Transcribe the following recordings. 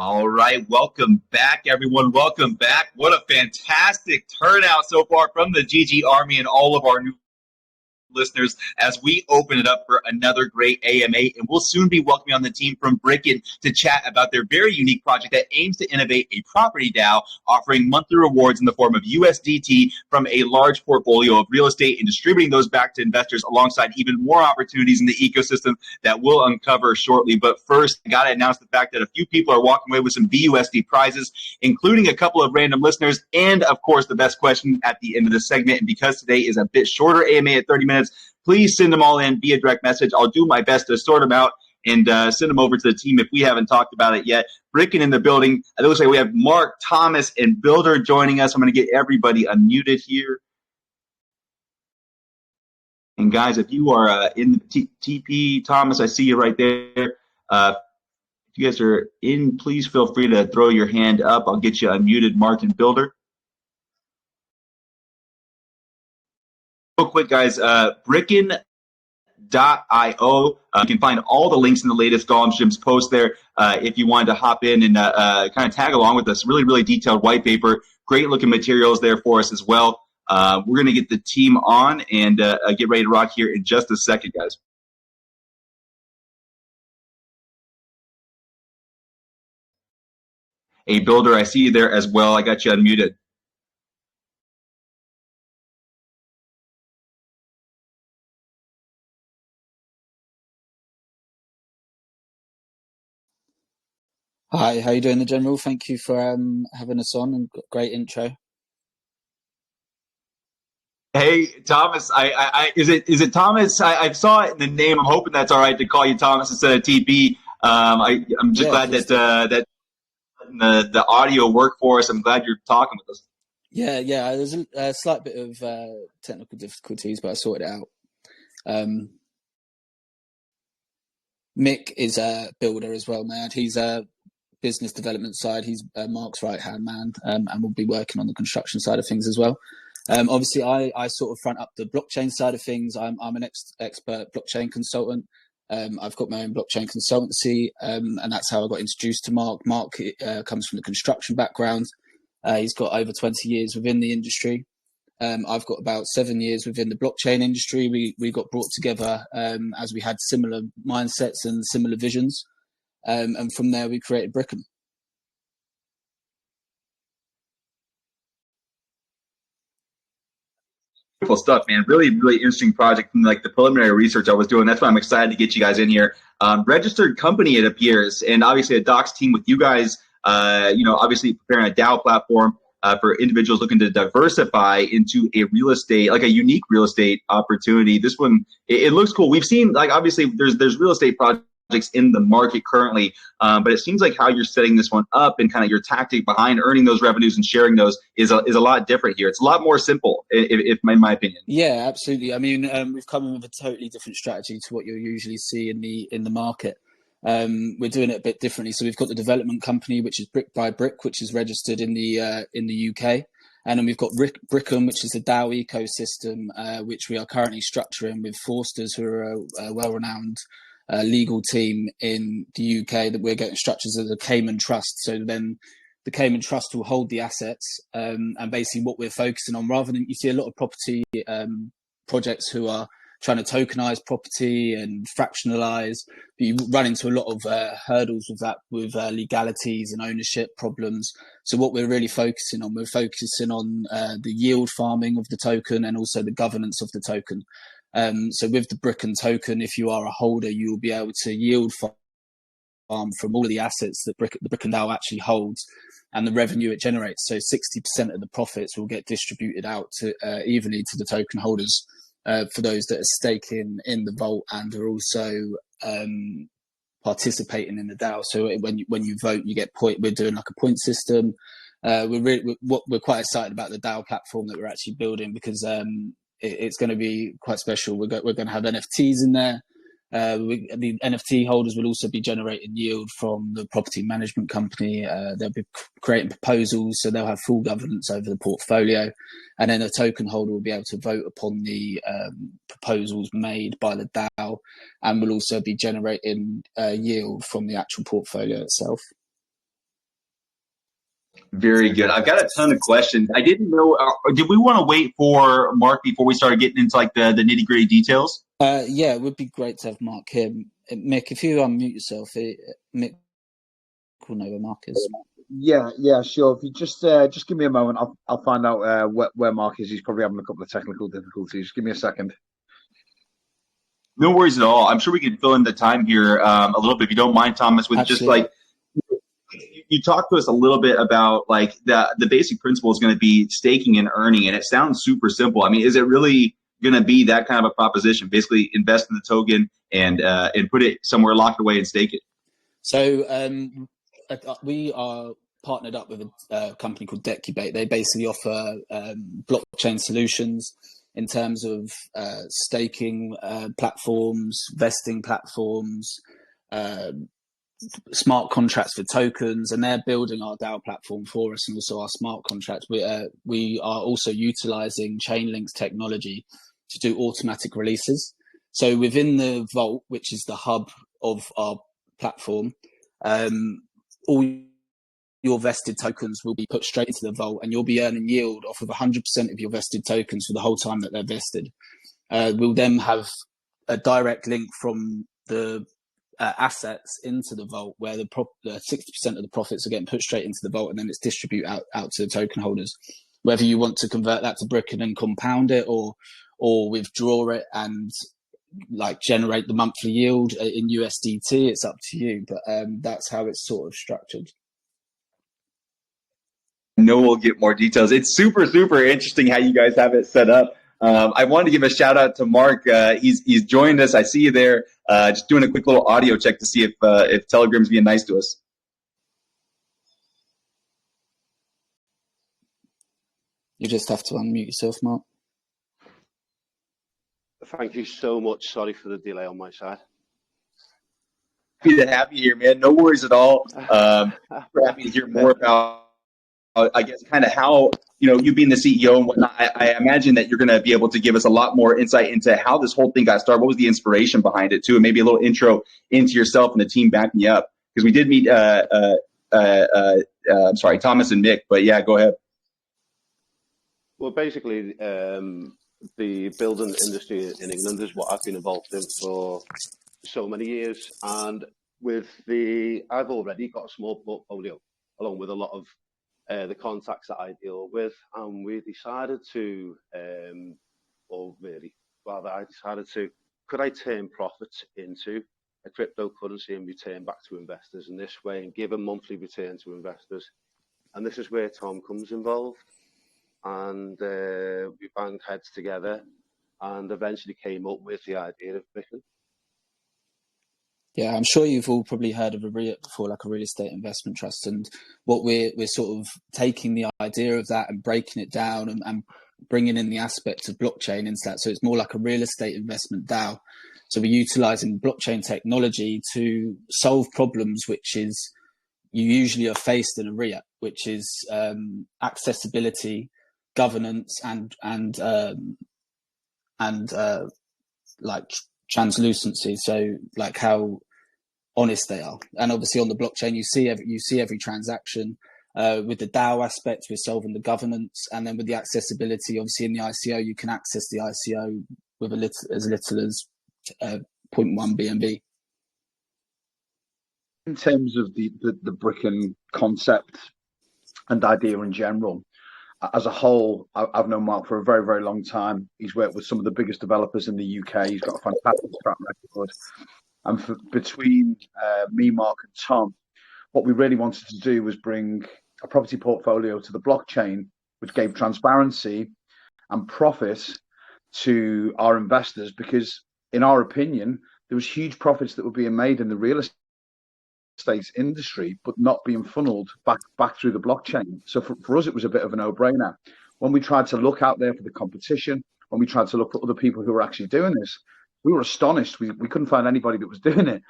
All right, welcome back, everyone. Welcome back. What a fantastic turnout so far from the GG Army and all of our new listeners as we open it up for another great AMA. And we'll soon be welcoming on the team from BRIKN to chat about their very unique project that aims to innovate a property DAO, offering monthly rewards in the form of USDT from a large portfolio of real estate and distributing those back to investors alongside even more opportunities in the ecosystem that we'll uncover shortly. But first, I got to announce the fact that a few people are walking away with some BUSD prizes, including a couple of random listeners, and of course, the best question at the end of the segment. And because today is a bit shorter AMA at 30 minutes, please send them all in via direct message. I'll do my best to sort them out and send them over to the team if we haven't talked about it yet. BRIKN in the building. It looks like we have Mark, Thomas, and Builder joining us. I'm going to get everybody unmuted here. And guys, if you are in the TP, Thomas, I see you right there. If you guys are in, please feel free to throw your hand up. I'll get you unmuted, Mark and Builder. Real quick, guys, BRIKN.io. You can find all the links in the latest Gollum Streams post there if you wanted to hop in and kind of tag along with us. Really, really detailed white paper. Great looking materials there for us as well. We're going to get the team on and get ready to rock here in just a second, guys. Hey, Builder, I see you there as well. I got you unmuted. Hi, how you doing, the General? Thank you for having us on and great intro. Hey, Thomas, is it Thomas? I saw it in the name. I'm hoping that's all right to call you Thomas instead of TP. I'm just glad that the audio worked for us. I'm glad you're talking with us. Yeah, there's a slight bit of technical difficulties, but I sorted it out. Mick is a builder as well, man. He's a business development side. He's Mark's right-hand man, and we'll be working on the construction side of things as well. Obviously, I sort of front up the blockchain side of things. I'm an expert blockchain consultant. I've got my own blockchain consultancy, and that's how I got introduced to Mark. Mark comes from the construction background. He's got over 20 years within the industry. I've got about 7 years within the blockchain industry. We got brought together as we had similar mindsets and similar visions. And from there, we created BRIKN. Beautiful stuff, man. Really, really interesting project. From like the preliminary research I was doing, that's why I'm excited to get you guys in here. Registered company, it appears, and obviously a docs team with you guys. Obviously preparing a DAO platform for individuals looking to diversify into a real estate, like a unique real estate opportunity. This one, it looks cool. We've seen, like, obviously there's real estate projects in the market currently, but it seems like how you're setting this one up and kind of your tactic behind earning those revenues and sharing those is a lot different here. It's a lot more simple, if in my opinion. Yeah, absolutely. I mean, we've come in with a totally different strategy to what you'll usually see in the market. We're doing it a bit differently. So we've got the development company, which is BRIK by BRIK, which is registered in the UK. And then we've got BRIKN, which is the DAO ecosystem, which we are currently structuring with Forsters, who are a well-renowned legal team in the UK, that we're getting structures as a Cayman Trust. So then the Cayman Trust will hold the assets. And basically what we're focusing on, rather than, you see a lot of property projects who are trying to tokenize property and fractionalize, but you run into a lot of hurdles with that, with legalities and ownership problems. So what we're really focusing on, the yield farming of the token and also the governance of the token. So with the BRIKN token, if you are a holder, you will be able to yield farm from all of the assets that the BRIKN DAO actually holds and the revenue it generates. So 60% of the profits will get distributed out to evenly to the token holders. For those that are staking in the vault and are also participating in the DAO. So when you vote, you get point. We're doing like a point system. We're quite excited about the DAO platform that we're actually building, because it's going to be quite special. We're going to have NFTs in there. The NFT holders will also be generating yield from the property management company. They'll be creating proposals, so they'll have full governance over the portfolio. And then a token holder will be able to vote upon the proposals made by the DAO, and will also be generating yield from the actual portfolio itself. Very good. I've got a ton of questions. I didn't know. Did we want to wait for Mark before we started getting into like the nitty gritty details? Yeah, it would be great to have Mark here. Mick, if you unmute yourself, Mick will know where Mark is. Yeah, sure. If you just give me a moment, I'll find out where Mark is. He's probably having a couple of technical difficulties. Just give me a second. No worries at all. I'm sure we can fill in the time here a little bit if you don't mind, Thomas. With Absolutely. just like you talked to us a little bit about like the basic principle is going to be staking and earning, and it sounds super simple. I mean, is it really going to be that kind of a proposition? Basically, invest in the token and put it somewhere locked away and stake it. So we are partnered up with a company called Decubate. They basically offer blockchain solutions in terms of staking platforms, vesting platforms, smart contracts for tokens, and they're building our DAO platform for us and also our smart contracts. We are also utilizing Chainlink's technology to do automatic releases. So within the vault, which is the hub of our platform, all your vested tokens will be put straight into the vault, and you'll be earning yield off of 100% of your vested tokens for the whole time that they're vested. We'll then have a direct link from the assets into the vault, where the 60% of the profits are getting put straight into the vault, and then it's distributed out to the token holders. Whether you want to convert that to BRIKN and compound it, or withdraw it and like generate the monthly yield in USDT, it's up to you. But that's how it's sort of structured. No, we'll get more details. It's super, super interesting how you guys have it set up. I wanted to give a shout out to Mark. He's joined us. I see you there. Just doing a quick little audio check to see if Telegram's being nice to us. You just have to unmute yourself, Mark. Thank you so much. Sorry for the delay on my side. Happy to have you here, man. No worries at all. We're happy to hear more about, I guess, kind of how, you being the CEO and whatnot. I imagine that you're going to be able to give us a lot more insight into how this whole thing got started. What was the inspiration behind it, too? And maybe a little intro into yourself and the team backing you up. Because we did meet, I'm sorry, Thomas and Mick. But yeah, go ahead. Well, basically, the building industry in England is what I've been involved in for so many years. And I've already got a small portfolio, along with a lot of the contacts that I deal with, and we decided to, could I turn profits into a cryptocurrency and return back to investors in this way and give a monthly return to investors? And this is where Tom comes involved. And we banged heads together and eventually came up with the idea of BRIKN. Yeah, I'm sure you've all probably heard of a REIT before, like a real estate investment trust. And what we're sort of taking the idea of that and breaking it down and bringing in the aspect of blockchain into that. So it's more like a real estate investment DAO. So we're utilizing blockchain technology to solve problems which is you usually are faced in a REIT, which is accessibility, governance, and like translucency, so like how honest they are. And obviously on the blockchain you see every transaction. With the DAO aspect, we're solving the governance, and then with the accessibility, obviously in the ICO you can access the ICO with as little as 0.1 BNB. In terms of the BRIKN concept and idea in general, as a whole, I've known Mark for a very, very long time. He's worked with some of the biggest developers in the UK. He's got a fantastic track record. And between me, Mark, and Tom, what we really wanted to do was bring a property portfolio to the blockchain, which gave transparency and profit to our investors, because in our opinion, there was huge profits that were being made in the real estate industry, but not being funneled back through the blockchain. So for us, it was a bit of a no-brainer. When we tried to look out there for the competition, when we tried to look for other people who were actually doing this, we were astonished. We couldn't find anybody that was doing it.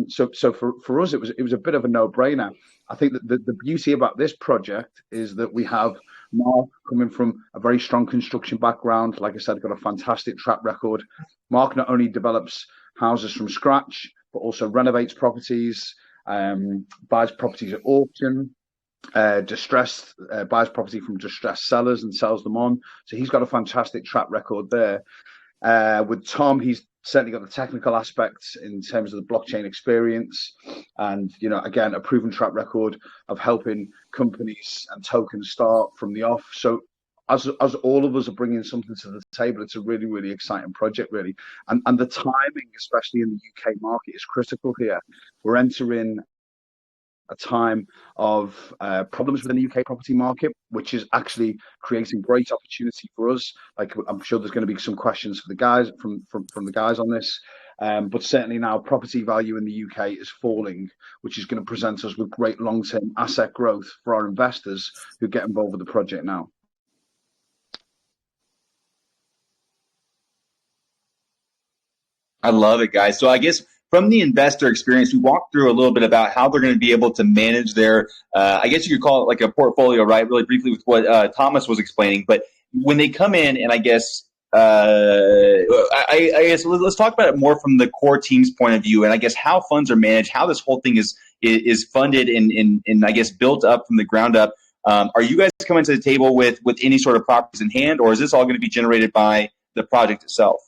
So for us, it was a bit of a no-brainer. I think that the beauty about this project is that we have Mark coming from a very strong construction background. Like I said, got a fantastic track record. Mark not only develops houses from scratch, but also renovates properties, buys properties at auction. distressed, buys property from distressed sellers and sells them on. So he's got a fantastic track record there. With Tom, he's certainly got the technical aspects in terms of the blockchain experience, and again, a proven track record of helping companies and tokens start from the off. So as all of us are bringing something to the table, it's a really, really exciting project, really. And the timing, especially in the UK market, is critical here. We're entering a time of problems within the UK property market, which is actually creating great opportunity for us. Like, I'm sure there's going to be some questions for the guys from the guys on this, but certainly now property value in the UK is falling, which is going to present us with great long-term asset growth for our investors who get involved with the project now. I love it, guys. So I guess from the investor experience, we walked through a little bit about how they're going to be able to manage their, I guess you could call it like a portfolio, right? Really briefly with what Thomas was explaining. But when they come in, and I guess, I guess let's talk about it more from the core team's point of view, and I guess how funds are managed, how this whole thing is funded and I guess built up from the ground up. Are you guys coming to the table with any sort of properties in hand, or is this all going to be generated by the project itself?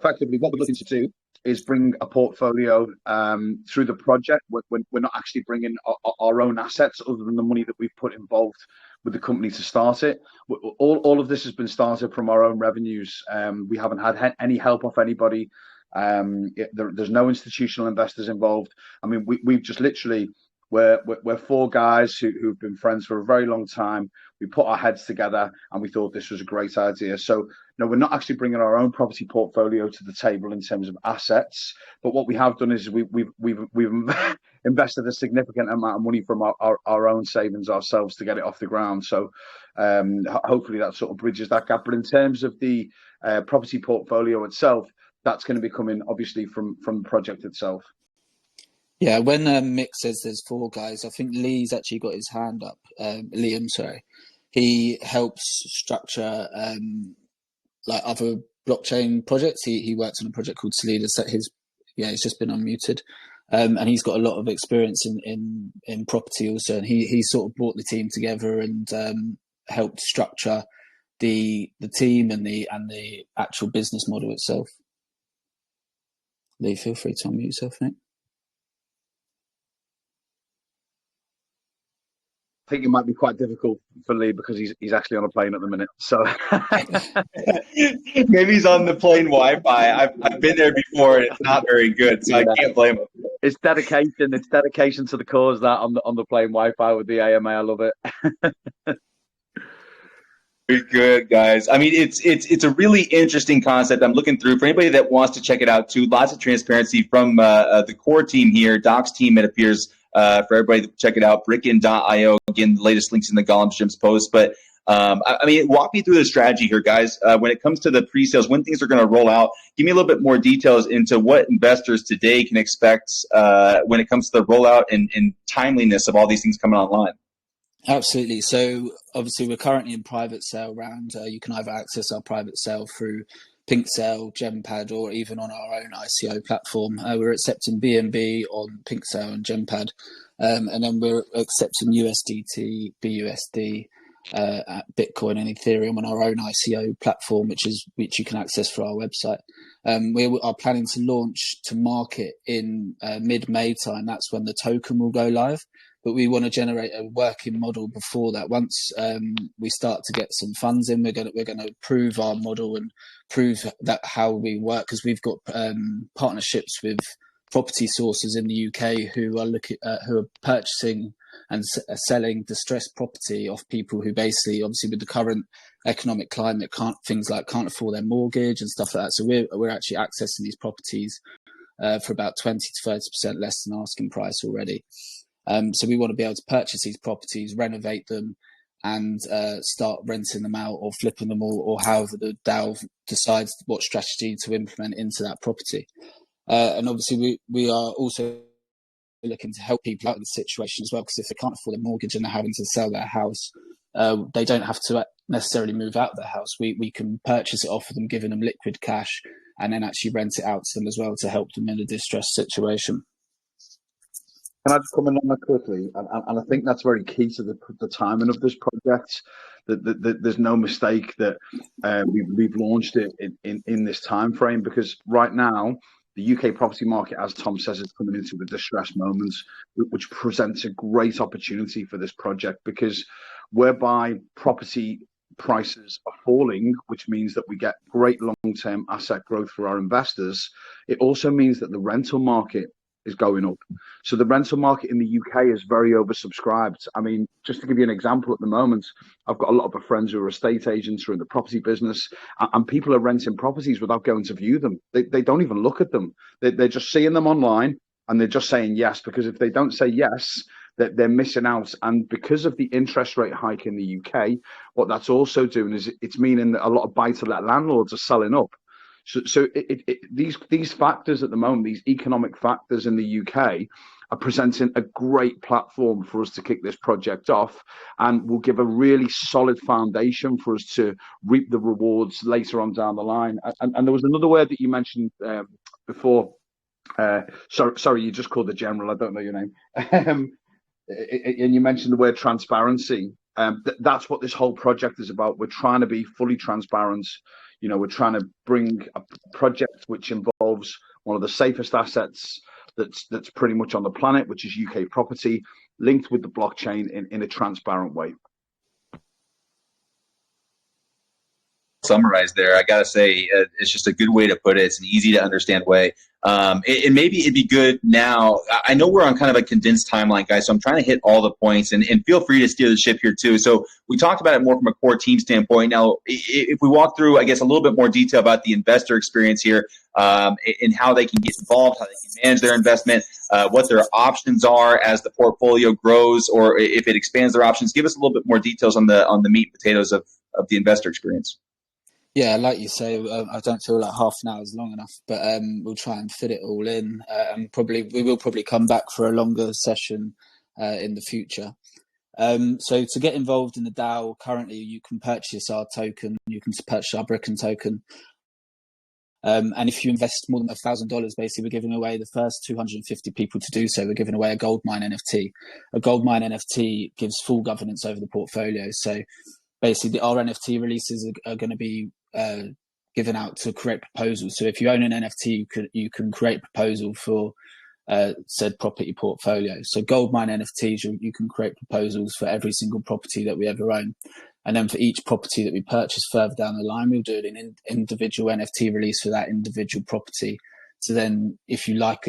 Effectively, what we're looking to do is bring a portfolio through the project. We're not actually bringing our own assets other than the money that we've put involved with the company to start it. All of this has been started from our own revenues. We haven't had any help off anybody. There's no institutional investors involved. I mean, we've just literally, we're four guys who've been friends for a very long time. We put our heads together and we thought this was a great idea. So no, we're not actually bringing our own property portfolio to the table in terms of assets. But what we have done is we've invested a significant amount of money from our own savings ourselves to get it off the ground. So hopefully that sort of bridges that gap. But in terms of the property portfolio itself, that's going to be coming obviously from the project itself. Yeah, when Mick says there's four guys, I think Lee's actually got his hand up. Liam, sorry. He helps structure like other blockchain projects. He works on a project called Solida. He's just been unmuted. And he's got a lot of experience in property also. And he sort of brought the team together and helped structure the team and the actual business model itself. Lee, feel free to unmute yourself, mate. I think it might be quite difficult for Lee because he's actually on a plane at the minute. So maybe he's on the plane Wi-Fi. I've been there before and it's not very good, so I can't blame him. It's dedication. It's dedication to the cause that on the plane Wi-Fi with the AMA. I love it. Very good, guys. I mean, it's a really interesting concept. I'm looking through for anybody that wants to check it out too. Lots of transparency from the core team here, Doc's team. It appears. For everybody to check it out, BRIKN.io. Again, the latest links in the Gollum Jim's post. But I mean, walk me through the strategy here, guys. When it comes to the pre-sales, when things are going to roll out, give me a little bit more details into what investors today can expect when it comes to the rollout and timeliness of all these things coming online. Absolutely. So obviously we're currently in private sale round. You can either access our private sale through PinkSale, GemPad, or even on our own ICO platform. We're accepting BNB on PinkSale and GemPad, and then we're accepting USDT, BUSD, Bitcoin and Ethereum on our own ICO platform, which you can access through our website. We are planning to launch to market in mid-May time. That's when the token will go live. But we want to generate a working model before that. Once we start to get some funds in, we're going to prove our model and prove that how we work, because we've got partnerships with property sources in the UK who are purchasing and selling distressed property off people who basically, obviously with the current economic climate, can't afford their mortgage and stuff like that. So we're actually accessing these properties for about 20 to 30% less than asking price already. So we want to be able to purchase these properties, renovate them, and start renting them out or flipping them, or however the DAO decides what strategy to implement into that property. And obviously we are also looking to help people out of the situation as well, because if they can't afford a mortgage and they're having to sell their house, they don't have to necessarily move out of their house. We can purchase it off of them, giving them liquid cash and then actually rent it out to them as well to help them in a distressed situation. Can I just come in on that quickly? And I think that's very key to the timing of this project. That there's no mistake that we've launched it in this time frame, because right now the UK property market, as Tom says, is coming into a distressed moment, which presents a great opportunity for this project, because whereby property prices are falling, which means that we get great long-term asset growth for our investors, it also means that the rental market is going up. So the rental market in the UK is very oversubscribed. I mean, just to give you an example, at the moment, I've got a lot of friends who are estate agents who are in the property business, and people are renting properties without going to view them. They don't even look at them. They're just seeing them online, and they're just saying yes, because if they don't say yes, they're missing out. And because of the interest rate hike in the UK, what that's also doing is it's meaning that a lot of buy-to-let landlords are selling up. So these factors at the moment, these economic factors in the UK, are presenting a great platform for us to kick this project off, and will give a really solid foundation for us to reap the rewards later on down the line. And there was another word that you mentioned before. Sorry, you just called the general. I don't know your name. And you mentioned the word transparency. That's what this whole project is about. We're trying to be fully transparent. You know, we're trying to bring a project which involves one of the safest assets that's pretty much on the planet, which is UK property, linked with the blockchain in a transparent way. Summarized there, I gotta say, it's just a good way to put it. It's an easy to understand way. And maybe it'd be good now. I know we're on kind of a condensed timeline, guys, so I'm trying to hit all the points, and feel free to steer the ship here too. So we talked about it more from a core team standpoint. Now, if we walk through, I guess, a little bit more detail about the investor experience here, and how they can get involved, how they can manage their investment, what their options are as the portfolio grows, or if it expands their options. Give us a little bit more details on the meat and potatoes of the investor experience. Yeah, like you say, I don't feel like half an hour is long enough, but we'll try and fit it all in, and we will probably come back for a longer session in the future. So to get involved in the DAO, currently you can purchase our token, you can purchase our BRIKN token, and if you invest more than $1,000, basically we're giving away the first 250 people to do so. We're giving away a goldmine NFT. A goldmine NFT gives full governance over the portfolio. So basically, our NFT releases are going to be given out to create proposals. So if you own an NFT, you can create a proposal for said property portfolio. So goldmine NFTs, you can create proposals for every single property that we ever own. And then for each property that we purchase further down the line, we'll do an individual NFT release for that individual property. So then if you like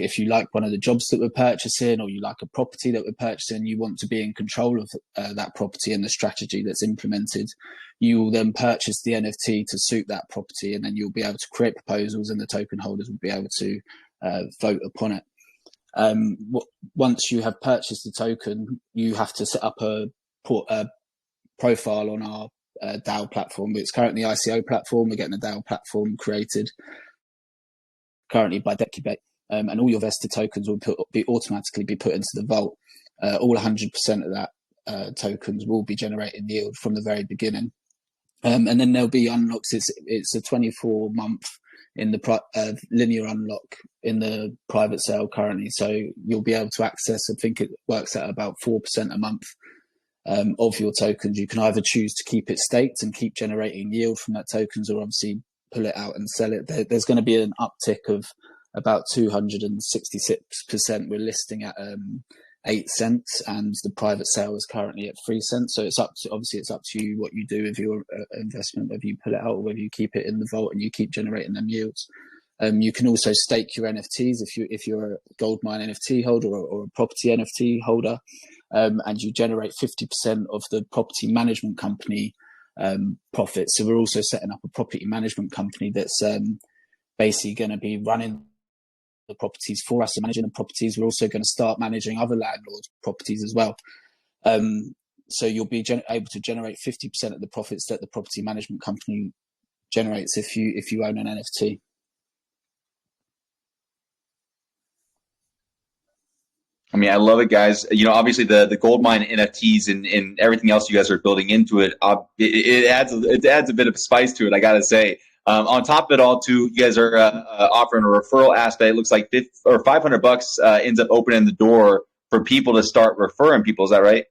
one of the jobs that we're purchasing, or you like a property that we're purchasing, you want to be in control of that property and the strategy that's implemented, you will then purchase the NFT to suit that property, and then you'll be able to create proposals, and the token holders will be able to vote upon it. Once you have purchased the token, you have to set up a profile on our DAO platform. It's currently ICO platform. We're getting a DAO platform created currently by Decubate, and all your vested tokens will automatically be put into the vault. All 100% of that tokens will be generating yield from the very beginning, and then there'll be unlocks. It's a 24-month in the linear unlock in the private sale currently, so you'll be able to access, I think it works at about 4% a month of your tokens. You can either choose to keep it staked and keep generating yield from that tokens, or obviously pull it out and sell it. There's going to be an uptick of about 266%. We're listing at 8 cents, and the private sale is currently at 3 cents. So it's up to you what you do with your investment, whether you pull it out or whether you keep it in the vault and you keep generating them yields. You can also stake your NFTs if you're a goldmine NFT holder or a property NFT holder, and you generate 50% of the property management company profits. So we're also setting up a property management company that's basically going to be running the properties for us and managing the properties. We're also going to start managing other landlords' properties as well. So you'll be able to generate 50% of the profits that the property management company generates if you own an NFT. I mean, I love it, guys. You know, obviously the goldmine NFTs and everything else you guys are building into it, it adds a bit of spice to it, I gotta say. On top of it all, too, you guys are offering a referral aspect. It looks like $500 ends up opening the door for people to start referring people. Is that right?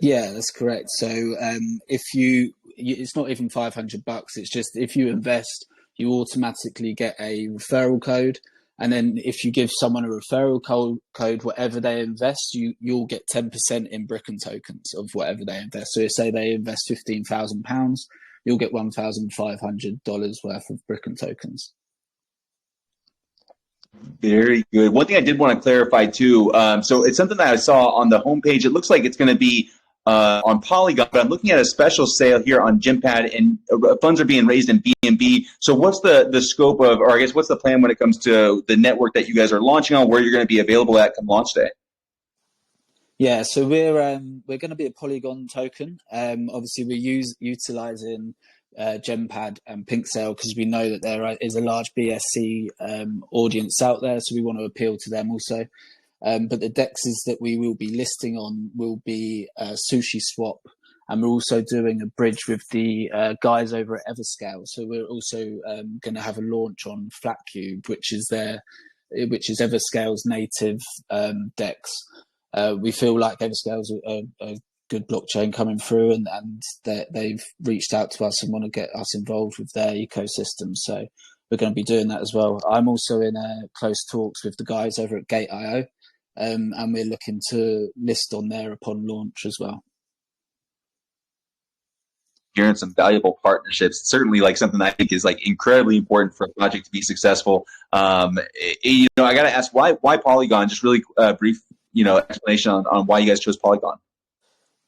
Yeah, that's correct. So if it's not even $500. It's just if you invest, you automatically get a referral code. And then if you give someone a referral code, whatever they invest, you'll get 10% in BRIKN tokens of whatever they invest. So say they invest £15,000, you'll get $1,500 worth of BRIKN tokens. Very good. One thing I did want to clarify too. So it's something that I saw on the homepage. It looks like it's going to be on Polygon, but I'm looking at a special sale here on GemPad, and funds are being raised in BNB. So what's the scope of, or I guess what's the plan when it comes to the network that you guys are launching on, where you're going to be available at come launch day? Yeah, so we're going to be a Polygon token. Obviously, we're utilizing GemPad and PinkSale because we know that there is a large BSC audience out there, so we want to appeal to them also. But the DEXs that we will be listing on will be SushiSwap, and we're also doing a bridge with the guys over at Everscale. So we're also going to have a launch on Flatcube, which is Everscale's native DEX. We feel like Everscale's a good blockchain coming through, and they've reached out to us and want to get us involved with their ecosystem. So we're going to be doing that as well. I'm also in close talks with the guys over at Gate.io. And we're looking to list on there upon launch as well. Hearing some valuable partnerships, certainly like something that I think is like incredibly important for a project to be successful. I got to ask why Polygon? Just really brief, explanation on why you guys chose Polygon.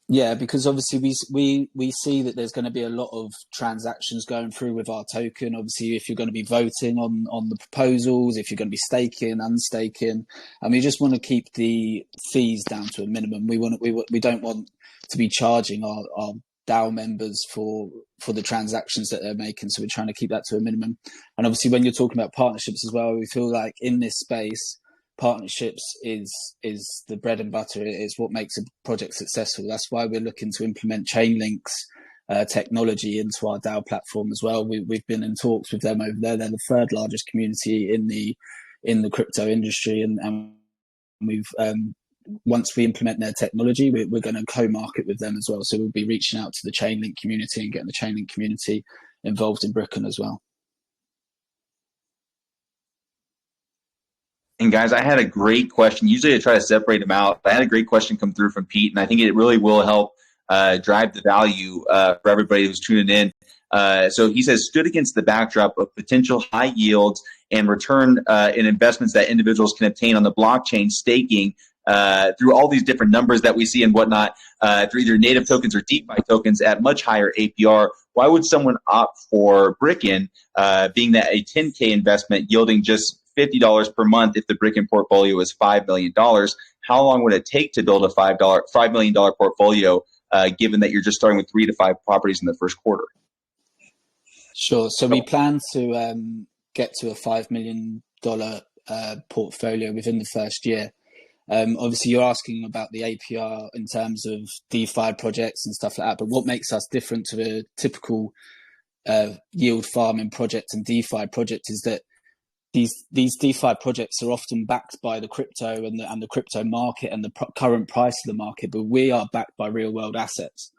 Yeah, because obviously we see that there's going to be a lot of transactions going through with our token. Obviously, if you're going to be voting on the proposals, if you're going to be staking, unstaking, and we just want to keep the fees down to a minimum. We don't want to be charging our DAO members for the transactions that they're making. So we're trying to keep that to a minimum. And obviously, when you're talking about partnerships as well, we feel like in this space, partnerships is the bread and butter. It's what makes a project successful. That's why we're looking to implement Chainlink's technology into our DAO platform as well. We've been in talks with them over there. They're the third largest community in the crypto industry, and we've once we implement their technology, we're going to co-market with them as well. So we'll be reaching out to the Chainlink community and getting the Chainlink community involved in BRIKN as well. And guys, I had a great question. Usually I try to separate them out. I had a great question come through from Pete, and I think it really will help drive the value for everybody who's tuning in. So he says, stood against the backdrop of potential high yields and return in investments that individuals can obtain on the blockchain staking through all these different numbers that we see and whatnot, through either native tokens or DeFi tokens at much higher APR. Why would someone opt for BRIKN, being that a 10K investment yielding just $50 per month if the BRIKN portfolio is $5 million? How long would it take to build a $5 million portfolio, given that you're just starting with 3 to 5 properties in the first quarter? Sure. So we plan to get to a $5 million portfolio within the first year. Obviously, you're asking about the APR in terms of DeFi projects and stuff like that. But what makes us different to a typical yield farming project and DeFi project is that these DeFi projects are often backed by the crypto and the crypto market and the current price of the market, but we are backed by real world assets.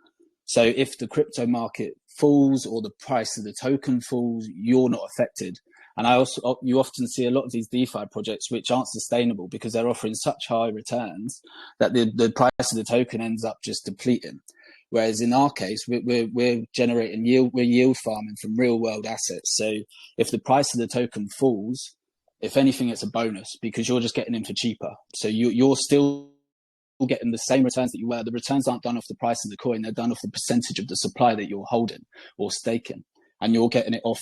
So if the crypto market falls or the price of the token falls, you're not affected. And you often see a lot of these DeFi projects which aren't sustainable because they're offering such high returns that the price of the token ends up just depleting. Whereas in our case, we're generating yield, we're yield farming from real world assets. So if the price of the token falls, if anything, it's a bonus because you're just getting in for cheaper. So you're still getting the same returns that you were. The returns aren't done off the price of the coin; they're done off the percentage of the supply that you're holding or staking, and you're getting it off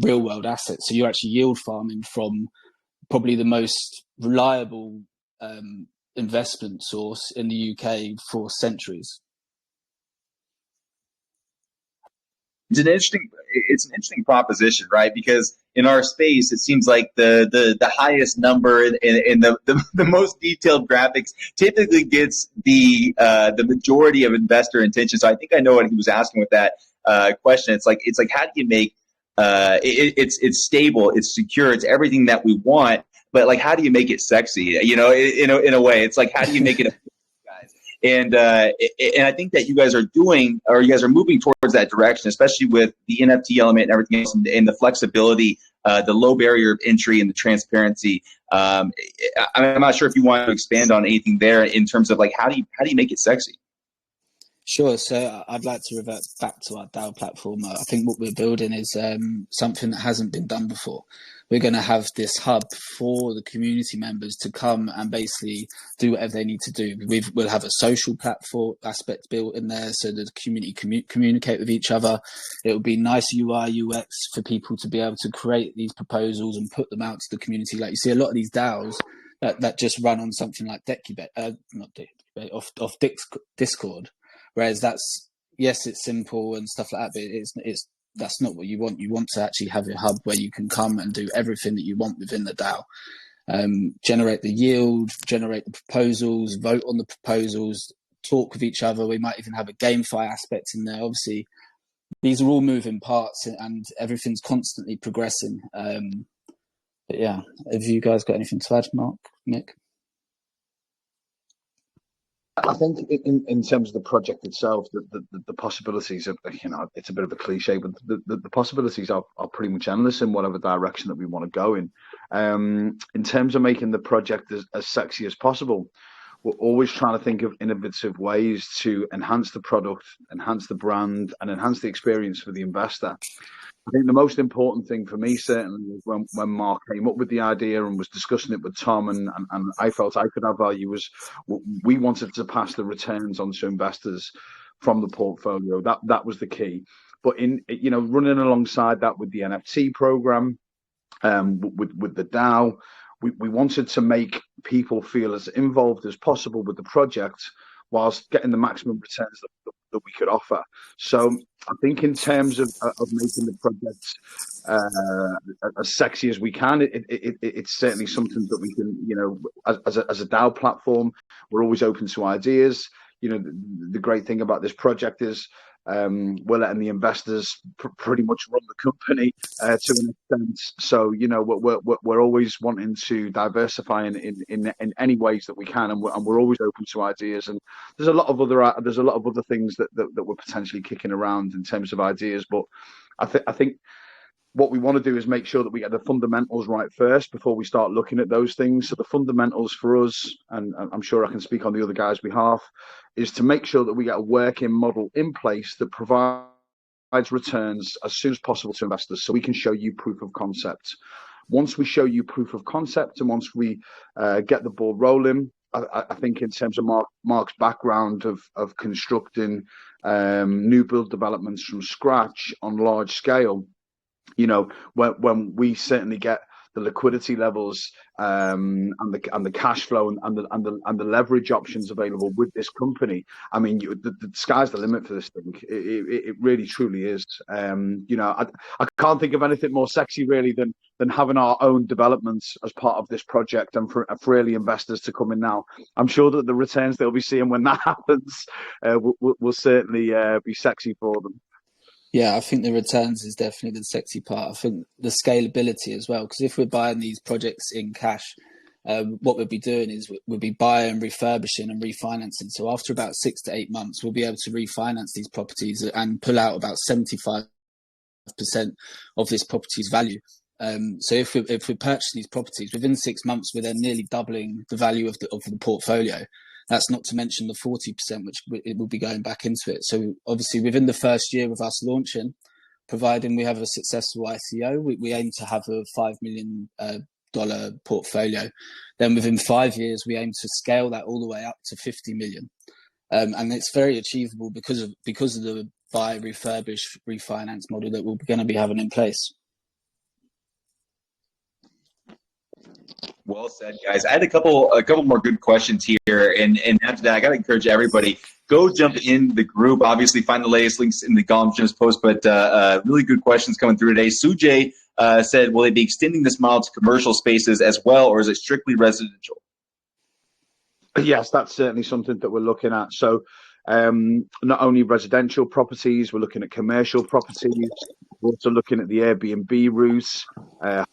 real world assets. So you're actually yield farming from probably the most reliable investment source in the UK for centuries. It's an interesting proposition, right? Because in our space, it seems like the highest number in the most detailed graphics typically gets the majority of investor attention. So I think I know what he was asking with that. question. It's like how do you make it's stable, it's secure, it's everything that we want, but like how do you make it sexy? You know, in a way, it's like how do you make it guys? And I think that you guys are moving towards that direction, especially with the NFT element and everything else, and the flexibility, the low barrier of entry, and the transparency. I'm not sure if you want to expand on anything there in terms of like how do you make it sexy? Sure. So I'd like to revert back to our DAO platform. I think what we're building is something that hasn't been done before. We're going to have this hub for the community members to come and basically do whatever they need to do. We'll have a social platform aspect built in there so that the community communicate with each other. It will be nice UI, UX for people to be able to create these proposals and put them out to the community. Like you see a lot of these DAOs that just run on something like off Discord. Whereas it's simple and stuff like that, but that's not what you want. You want to actually have a hub where you can come and do everything that you want within the DAO. Generate the yield, generate the proposals, vote on the proposals, talk with each other. We might even have a GameFi aspect in there. Obviously, these are all moving parts and everything's constantly progressing. But yeah, have you guys got anything to add, Mark, Nick? I think in terms of the project itself, the possibilities of, it's a bit of a cliche, but the possibilities are pretty much endless in whatever direction that we want to go in. In terms of making the project as sexy as possible, we're always trying to think of innovative ways to enhance the product, enhance the brand, and enhance the experience for the investor. I think the most important thing for me certainly was when Mark came up with the idea and was discussing it with Tom, and I felt I could add value, was we wanted to pass the returns on to investors from the portfolio. That was the key. But running alongside that with the NFT program, with the DAO, we wanted to make people feel as involved as possible with the project whilst getting the maximum returns that we could offer. So I think in terms of making the project as sexy as we can, it's certainly something that we can, as a DAO platform, we're always open to ideas. The great thing about this project is we're letting the investors pretty much run the company to an extent. So we're always wanting to diversify in any ways that we can, and we're always open to ideas. And there's a lot of other things that we're potentially kicking around in terms of ideas. But I think what we want to do is make sure that we get the fundamentals right first before we start looking at those things. So the fundamentals for us, and I'm sure I can speak on the other guys' behalf, is to make sure that we get a working model in place that provides returns as soon as possible to investors, so we can show you proof of concept. Once we show you proof of concept, and once we get the ball rolling, I think in terms of Mark's background of constructing new build developments from scratch on large scale, when we certainly get the liquidity levels and the cash flow and the leverage options available with this company, I mean, the sky's the limit for this thing. It really truly is. I can't think of anything more sexy really than having our own developments as part of this project, and for early investors to come in now. I'm sure that the returns they'll be seeing when that happens will certainly be sexy for them. Yeah, I think the returns is definitely the sexy part. I think the scalability as well, because if we're buying these projects in cash, what we'll be doing is we'll be buying, refurbishing and refinancing. So after about 6 to 8 months, we'll be able to refinance these properties and pull out about 75% of this property's value. So if we purchase these properties within 6 months, we're then nearly doubling the value of the portfolio. That's not to mention the 40%, which it will be going back into it. So obviously within the first year of us launching, providing we have a successful ICO, we aim to have a $5 million portfolio. Then within 5 years, we aim to scale that all the way up to 50 million. And it's very achievable because of the buy, refurbish, refinance model that we're going to be having in place. Well said, guys. I had a couple more good questions here, and after that, I got to encourage everybody, go jump in the group. Obviously, find the latest links in the Gollum Gyms post, but really good questions coming through today. Sujay said, will they be extending this model to commercial spaces as well, or is it strictly residential? Yes, that's certainly something that we're looking at. So not only residential properties, we're looking at commercial properties. We're also looking at the Airbnb routes,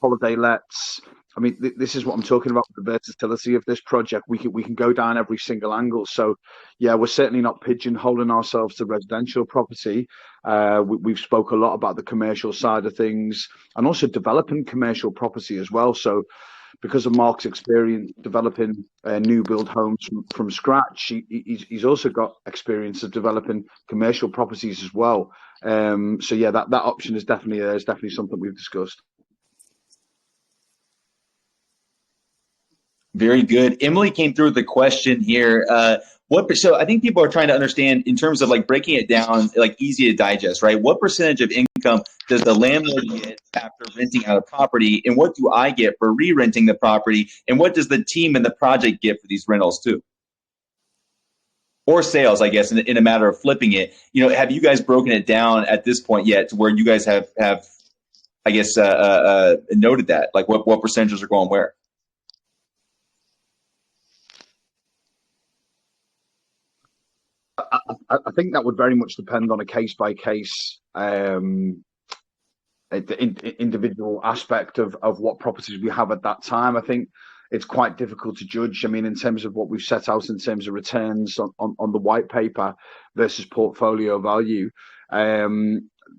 holiday lets. I mean, this is what I'm talking about with the versatility of this project. We can go down every single angle. So, yeah, we're certainly not pigeonholing ourselves to residential property. We've spoke a lot about the commercial side of things, and also developing commercial property as well. So, because of Mark's experience developing new build homes from scratch, he's also got experience of developing commercial properties as well. So yeah, that option is definitely there. It's definitely something we've discussed. Very good. Emily came through with the question here. So I think people are trying to understand in terms of like breaking it down, like easy to digest, right? What percentage of income does the landlord get after renting out a property? And what do I get for re-renting the property? And what does the team and the project get for these rentals too? Or sales, I guess, in a matter of flipping it. You know, have you guys broken it down at this point yet to where you guys have I guess, noted that? Like what percentages are going where? I think that would very much depend on a case by case individual aspect of what properties we have at that time. I think it's quite difficult to judge. I mean, in terms of what we've set out in terms of returns on the white paper versus portfolio value,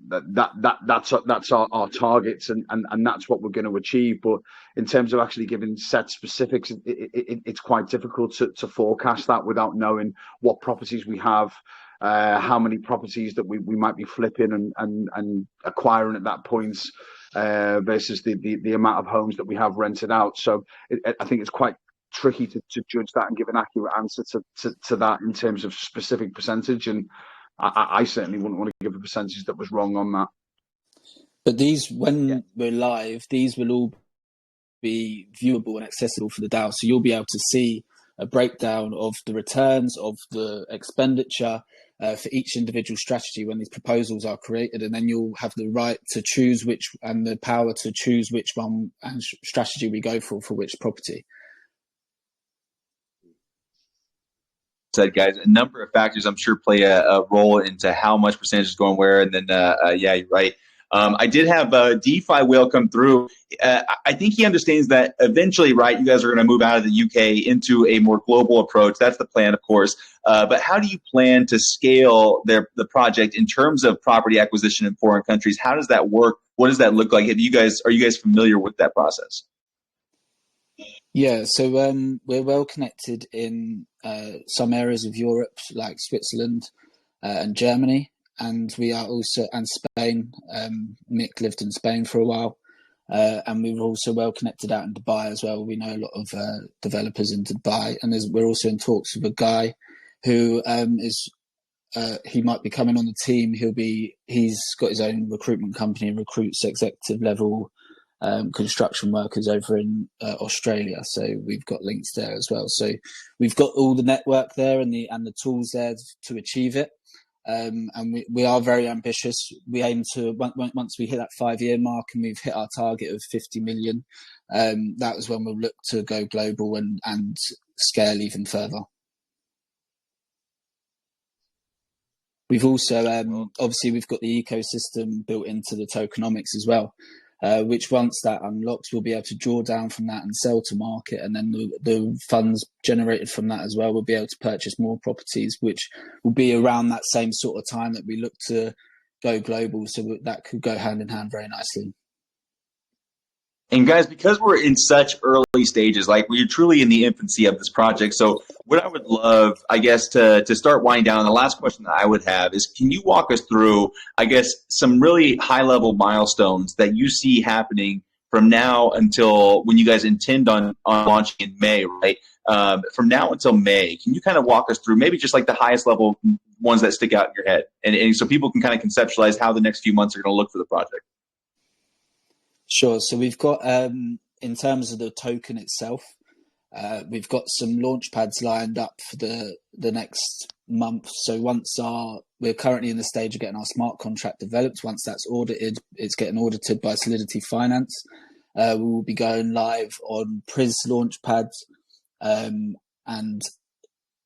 that's our targets, and that's what we're going to achieve. But in terms of actually giving set specifics, it's quite difficult to forecast that without knowing what properties we have, how many properties that we might be flipping and acquiring at that point, versus the amount of homes that we have rented out. So I think it's quite tricky to judge that and give an accurate answer to that in terms of specific percentage. And I certainly wouldn't want to give a percentage that was wrong on that. But these, when we're live, these will all be viewable and accessible for the DAO. So you'll be able to see a breakdown of the returns, of the expenditure for each individual strategy when these proposals are created. And then you'll have the right to choose which, and the power to choose which one and strategy we go for which property. Said, guys, a number of factors I'm sure play a role into how much percentage is going where. And then, yeah, you're right. I did have DeFi Whale come through. I think he understands that eventually, right, you guys are going to move out of the UK into a more global approach. That's the plan, of course. But how do you plan to scale the project in terms of property acquisition in foreign countries? How does that work? What does that look like? Are you guys familiar with that process? Yeah, so we're well connected in some areas of Europe, like Switzerland and Germany, and we are also, and Spain. Mick lived in Spain for a while, and we were also well connected out in Dubai as well. We know a lot of developers in Dubai, and we're also in talks with a guy who he might be coming on the team. He's got his own recruitment company and recruits executive level construction workers over in Australia, so we've got links there as well. So we've got all the network there and the tools there to achieve it, and we are very ambitious. We aim to, once we hit that 5-year mark and we've hit our target of 50 million, that is when we'll look to go global and scale even further. We've also obviously we've got the ecosystem built into the tokenomics as well, which once that unlocks, we'll be able to draw down from that and sell to market, and then the funds generated from that as well will be able to purchase more properties, which will be around that same sort of time that we look to go global. So that could go hand in hand very nicely. And guys, because we're in such early stages, like we're truly in the infancy of this project. So what I would love, I guess, to start winding down, the last question that I would have is, can you walk us through, I guess, some really high-level milestones that you see happening from now until when you guys intend on launching in May, right? From now until May, can you kind of walk us through maybe just like the highest level ones that stick out in your head? And so people can kind of conceptualize how the next few months are going to look for the project. Sure. So we've got, in terms of the token itself, we've got some launch pads lined up for the next month. So we're currently in the stage of getting our smart contract developed. Once that's audited, it's getting audited by Solidity Finance. We will be going live on Priz launch pads, and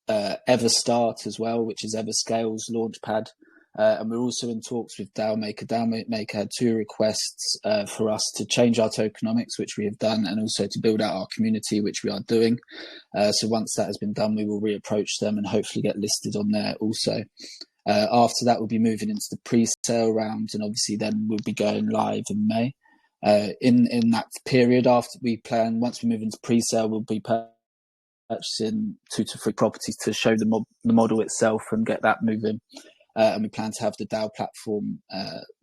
EverStart as well, which is Everscale's launchpad. And we're also in talks with DAOmaker. DAOmaker had 2 requests for us to change our tokenomics, which we have done, and also to build out our community, which we are doing. So once that has been done, we will reapproach them and hopefully get listed on there also. After that, we'll be moving into the pre-sale round, and obviously then we'll be going live in May. In that period, after once we move into pre-sale, we'll be purchasing 2 to 3 properties to show the model itself and get that moving. And we plan to have the DAO platform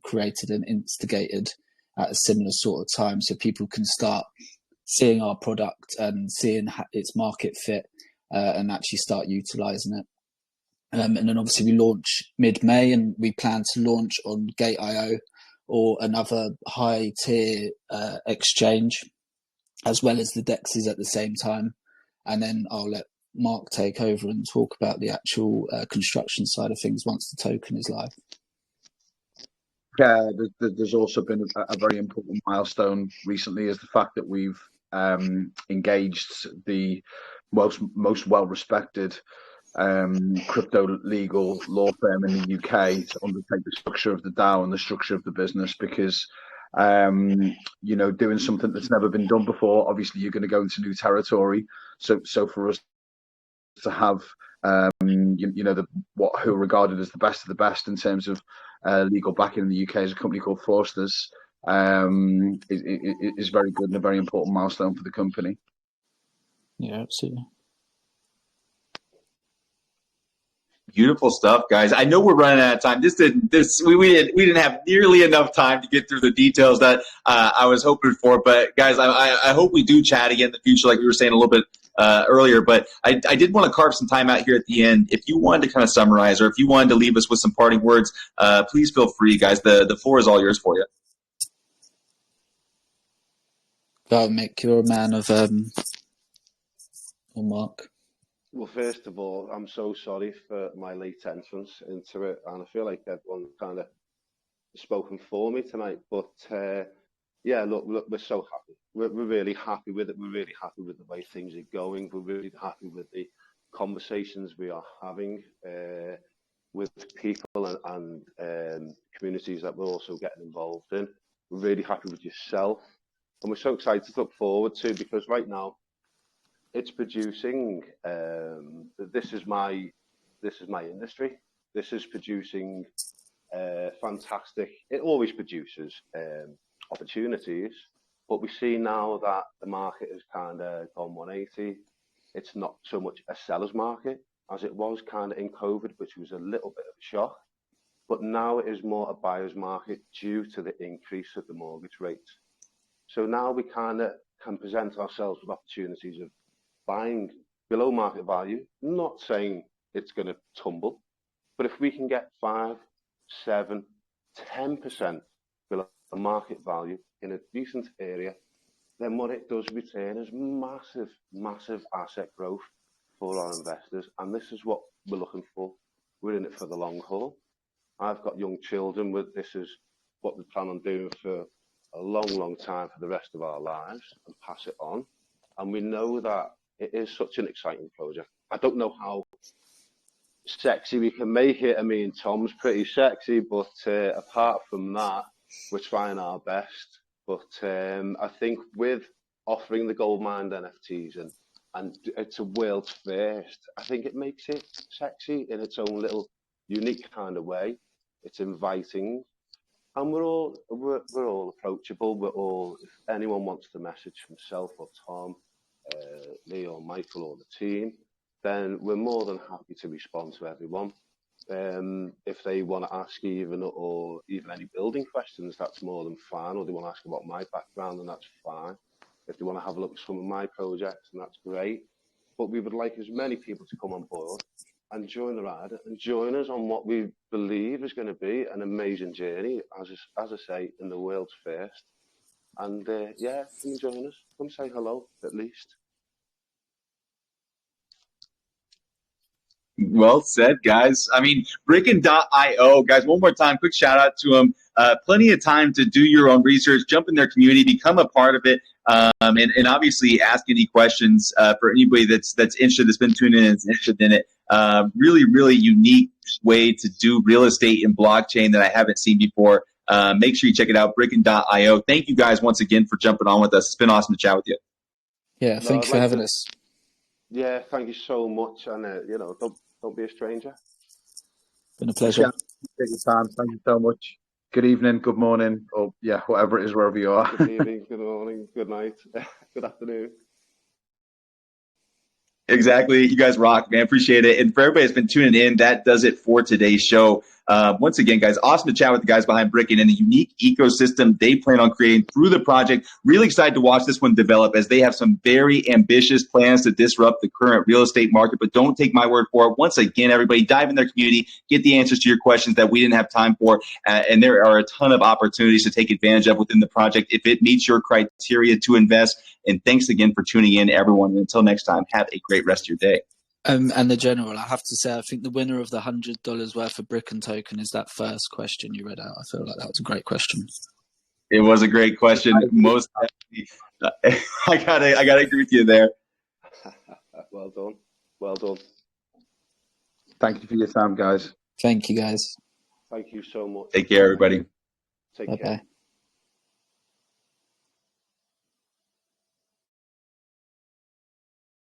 created and instigated at a similar sort of time, so people can start seeing our product and seeing its market fit and actually start utilizing it. And then obviously we launch mid-May, and we plan to launch on Gate.io or another high-tier exchange, as well as the DEXs at the same time. And then I'll let Mark take over and talk about the actual construction side of things once the token is live. Yeah, there's also been a very important milestone recently, is the fact that we've engaged the most well-respected crypto legal law firm in the UK to undertake the structure of the DAO and the structure of the business, because doing something that's never been done before, obviously you're going to go into new territory. So for us to have who are regarded as the best of the best in terms of legal backing in the UK is a company called Forsters, is very good and a very important milestone for the company. Yeah, absolutely. Beautiful stuff, guys. I know we're running out of time. We didn't have nearly enough time to get through the details that I was hoping for. But guys, I hope we do chat again in the future, like we were saying a little bit earlier. But I did want to carve some time out here at the end. If you wanted to kind of summarize, or if you wanted to leave us with some parting words, please feel free, guys. The floor is all yours for you. Mick, you're a man of Mark. Well, first of all, I'm so sorry for my late entrance into it, and I feel like everyone kind of spoken for me tonight. But yeah, look, we're so happy. We're really happy with it. We're really happy with the way things are going. We're really happy with the conversations we are having with people and communities that we're also getting involved in. We're really happy with yourself, and we're so excited to look forward to, because right now it's producing. This is my industry. This is producing fantastic. It always produces opportunities, but we see now that the market has kind of gone 180. It's not so much a seller's market as it was kind of in COVID, which was a little bit of a shock. But now it is more a buyer's market due to the increase of the mortgage rates. So now we kind of can present ourselves with opportunities of buying below market value, not saying it's going to tumble, but if we can get 5, 7, 10% below market value in a decent area, then what it does return is massive, massive asset growth for our investors. And this is what we're looking for. We're in it for the long haul. I've got young children. This is what we plan on doing for a long, long time, for the rest of our lives, and pass it on. And we know that it is such an exciting project. I don't know how sexy we can make it. I mean, Tom's pretty sexy, but apart from that, we're trying our best. But I think with offering the gold mine NFTs and it's a world's first, I think it makes it sexy in its own little unique kind of way. It's inviting, and we're all approachable. We're all, if anyone wants to message myself or Tom, me or Michael or the team, then we're more than happy to respond to everyone. If they want to ask even any building questions, that's more than fine. Or they want to ask about my background, and that's fine. If they want to have a look at some of my projects, and that's great. But we would like as many people to come on board and join the ride and join us on what we believe is going to be an amazing journey, as I say, in the world's first. And yeah, come join us. Come say hello, at least. Well said, guys. I mean, BRIKN.io, guys, one more time, quick shout out to them. Plenty of time to do your own research, jump in their community, become a part of it, and obviously ask any questions for anybody that's interested, that's been tuning in, that's interested in it. Really, really unique way to do real estate in blockchain that I haven't seen before. Make sure you check it out, BRIKN.io. Thank you guys once again for jumping on with us. It's been awesome to chat with you. Yeah, thank you for having us. Yeah, thank you so much, and don't be a stranger. Been a pleasure. Yeah, take your time. Thank you so much. Good evening, good morning, or yeah, whatever it is, wherever you are. Good evening, good morning, good night, good afternoon. Exactly. You guys rock, man. Appreciate it. And for everybody that's been tuning in, that does it for today's show. Once again, guys, awesome to chat with the guys behind BRIKN and the unique ecosystem they plan on creating through the project. Really excited to watch this one develop as they have some very ambitious plans to disrupt the current real estate market. But don't take my word for it. Once again, everybody dive in their community, get the answers to your questions that we didn't have time for. And there are a ton of opportunities to take advantage of within the project if it meets your criteria to invest. And thanks again for tuning in, everyone. And until next time, have a great rest of your day. And the general, I have to say, I think the winner of the $100 worth of BRIKN token is that first question you read out. I feel like that was a great question. It was a great question. Most definitely. I gotta agree with you there. Well done. Well done. Thank you for your time, guys. Thank you, guys. Thank you so much. Take care, everybody. Take Bye-bye. care.